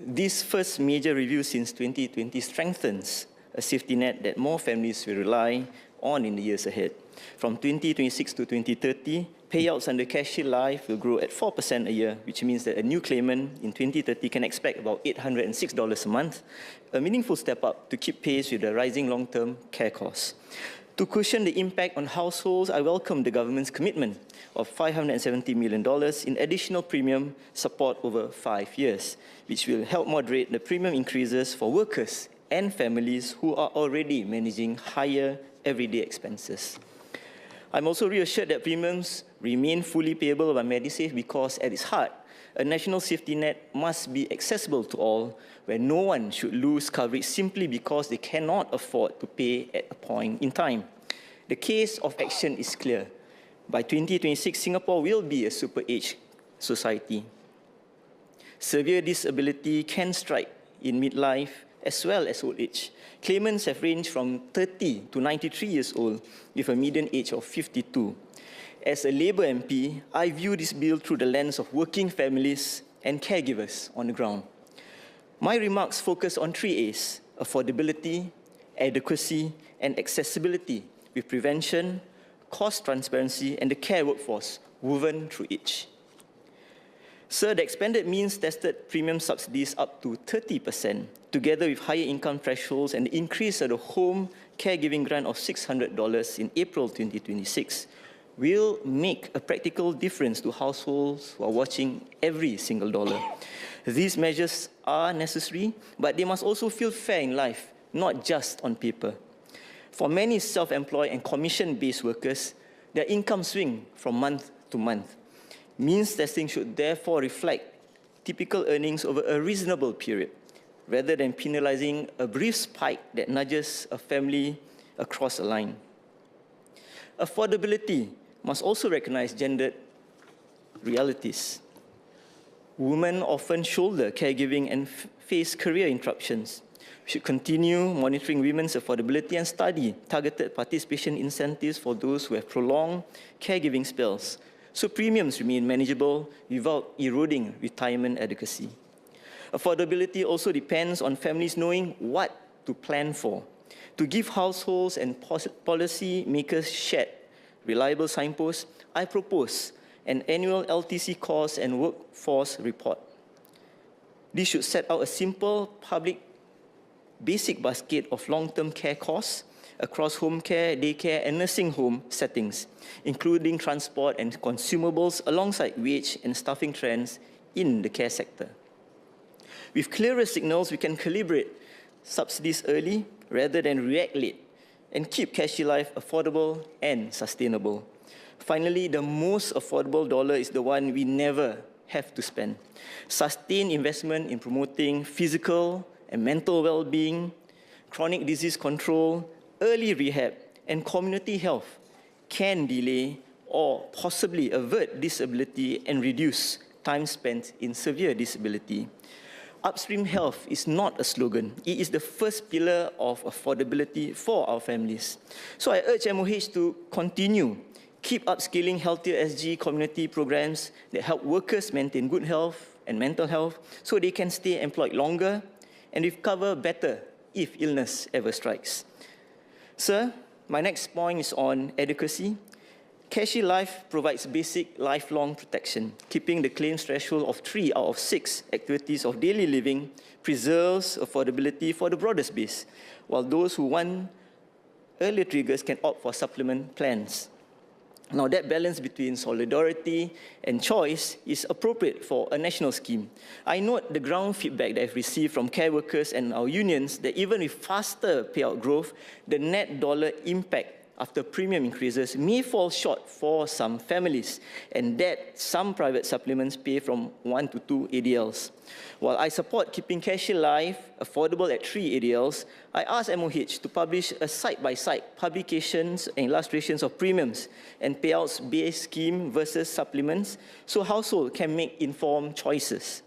This first major review since 2020 strengthens a safety net that more families will rely on in the years ahead. From 2026 to 2030, payouts under CareShield Life will grow at 4% a year, which means that a new claimant in 2030 can expect about $806 a month, a meaningful step up to keep pace with the rising long-term care costs. To cushion the impact on households, I welcome the government's commitment of $570 million in additional premium support over 5 years, which will help moderate the premium increases for workers and families who are already managing higher everyday expenses. I'm also reassured that premiums remain fully payable by Medisave because at its heart, a national safety net must be accessible to all, where no one should lose coverage simply because they cannot afford to pay at a point in time. The case of action is clear. By 2026, Singapore will be a super-age society. Severe disability can strike in midlife as well as old age. Claimants have ranged from 30 to 93 years old, with a median age of 52. As a Labour MP, I view this bill through the lens of working families and caregivers on the ground. My remarks focus on 3 A's: affordability, adequacy, and accessibility, with prevention, cost transparency, and the care workforce woven through each. Sir, the expanded means tested premium subsidies up to 30%, together with higher income thresholds and the increase of the home caregiving grant of $600 in April 2026, will make a practical difference to households who are watching every single dollar. These measures are necessary, but they must also feel fair in life, not just on paper. For many self-employed and commission-based workers, their income swing from month to month. Means testing should therefore reflect typical earnings over a reasonable period, rather than penalizing a brief spike that nudges a family across a line. Affordability must also recognize gendered realities. Women often shoulder caregiving and face career interruptions. We should continue monitoring women's affordability and study targeted participation incentives for those who have prolonged caregiving spells, so premiums remain manageable without eroding retirement adequacy. Affordability also depends on families knowing what to plan for. To give households and policy makers shared, reliable signposts, I propose an annual LTC cost and workforce report. This should set out a simple public basic basket of long-term care costs across home care, daycare, and nursing home settings, including transport and consumables alongside wage and staffing trends in the care sector. With clearer signals, we can calibrate subsidies early rather than react late and keep CareShield Life affordable and sustainable. Finally, the most affordable dollar is the one we never have to spend. Sustained investment in promoting physical and mental well-being, chronic disease control, early rehab, and community health can delay or possibly avert disability and reduce time spent in severe disability. Upstream health is not a slogan. It is the first pillar of affordability for our families. So I urge MOH to continue, keep upskilling Healthier SG community programs that help workers maintain good health and mental health so they can stay employed longer and recover better if illness ever strikes. Sir, my next point is on adequacy. CareShield Life provides basic lifelong protection. Keeping the claims threshold of 3 out of 6 activities of daily living preserves affordability for the broadest base, while those who want earlier triggers can opt for supplement plans. Now, that balance between solidarity and choice is appropriate for a national scheme. I note the ground feedback that I've received from care workers and our unions that even with faster payout growth, the net dollar impact after premium increases may fall short for some families, and that some private supplements pay from 1 to 2 ADLs. While I support keeping CareShield Life affordable at 3 ADLs, I ask MOH to publish a side-by-side publications and illustrations of premiums and payouts-based scheme versus supplements so households can make informed choices.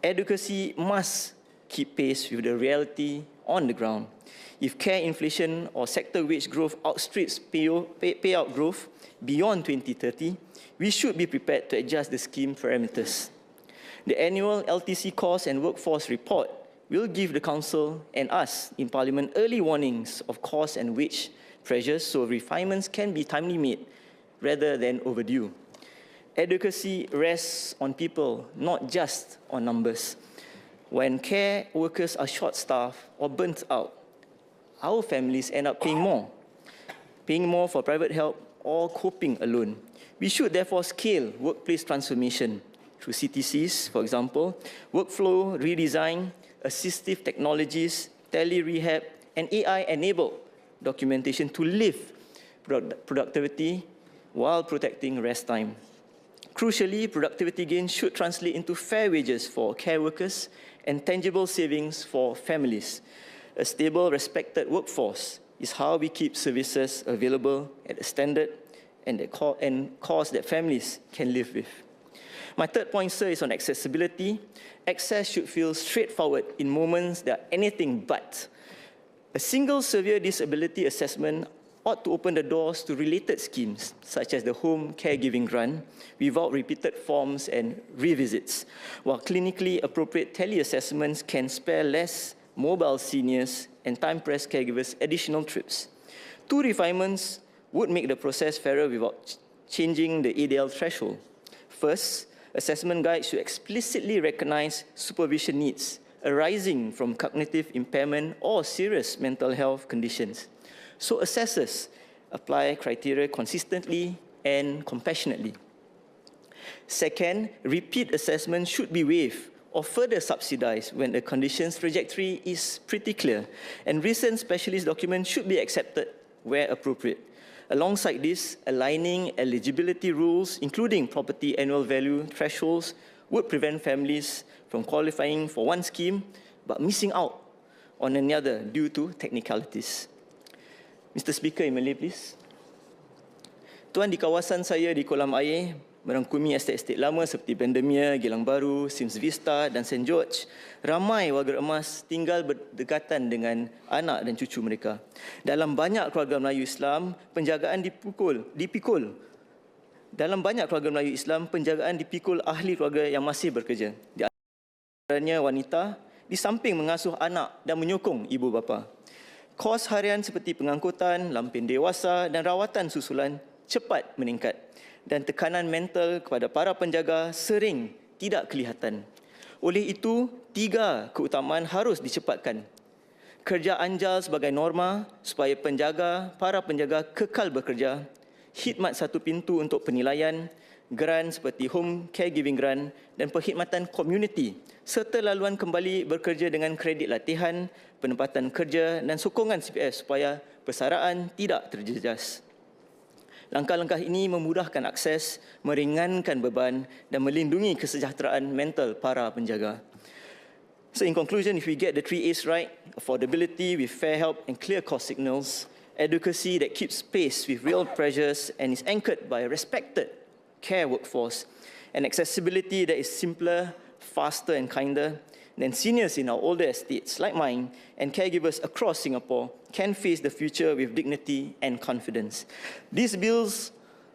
Adequacy must keep pace with the reality on the ground. If care inflation or sector wage growth outstrips payout growth beyond 2030, we should be prepared to adjust the scheme parameters. The annual LTC cost and workforce report will give the Council and us in Parliament early warnings of cost and wage pressures so refinements can be timely made rather than overdue. Adequacy rests on people, not just on numbers. When care workers are short-staffed or burnt out, our families end up paying more for private help or coping alone. We should therefore scale workplace transformation through CTCs, for example, workflow redesign, assistive technologies, tele-rehab, and AI-enabled documentation to lift productivity while protecting rest time. Crucially, productivity gains should translate into fair wages for care workers and tangible savings for families. A stable, respected workforce is how we keep services available at a standard and cost that families can live with. My third point, sir, is on accessibility. Access should feel straightforward in moments that are anything but. A single severe disability assessment ought to open the doors to related schemes, such as the home caregiving grant, without repeated forms and revisits, while clinically appropriate tele-assessments can spare less mobile seniors and time-pressed caregivers additional trips. Two refinements would make the process fairer without changing the ADL threshold. First, assessment guides should explicitly recognize supervision needs arising from cognitive impairment or serious mental health conditions. So assessors apply criteria consistently and compassionately. Second, repeat assessment should be waived or further subsidized when the condition's trajectory is pretty clear, and recent specialist documents should be accepted where appropriate. Alongside this, aligning eligibility rules, including property annual value thresholds, would prevent families from qualifying for one scheme but missing out on another due to technicalities. Mr. Speaker, in Malay, please. Tuan, di kawasan saya di kolam air, merangkumi estet-estet lama seperti Bendemeer, Gilang Baru, Sims Vista dan St. George, ramai warga emas tinggal berdekatan dengan anak dan cucu mereka. Dalam banyak keluarga Melayu Islam, penjagaan dipikul. Dalam banyak keluarga Melayu Islam, penjagaan dipikul ahli keluarga yang masih bekerja. Di antaranya wanita, di samping mengasuh anak dan menyokong ibu bapa. Kos harian seperti pengangkutan, lampin dewasa dan rawatan susulan cepat meningkat dan tekanan mental kepada para penjaga sering tidak kelihatan. Oleh itu, 3 keutamaan harus dicepatkan. Kerja anjal sebagai norma supaya para penjaga kekal bekerja, khidmat satu pintu untuk penilaian, grant seperti home caregiving grant dan perkhidmatan komuniti serta laluan kembali bekerja dengan kredit latihan, penempatan kerja dan sokongan CPF supaya persaraan tidak terjejas. Langkah-langkah ini memudahkan akses, meringankan beban dan melindungi kesejahteraan mental para penjaga. So in conclusion, if we get the 3 A's right, affordability with fair help and clear cost signals, adequacy that keeps pace with real pressures and is anchored by a respected care workforce, and accessibility that is simpler, faster and kinder, then seniors in our older estates like mine and caregivers across Singapore can face the future with dignity and confidence. This bill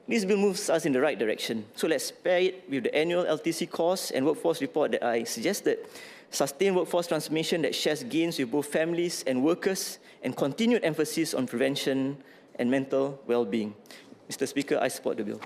moves us in the right direction. So let's pair it with the annual LTC costs and workforce report that I suggested, sustain workforce transformation that shares gains with both families and workers, and continued emphasis on prevention and mental well-being. Mr. Speaker, I support the bill.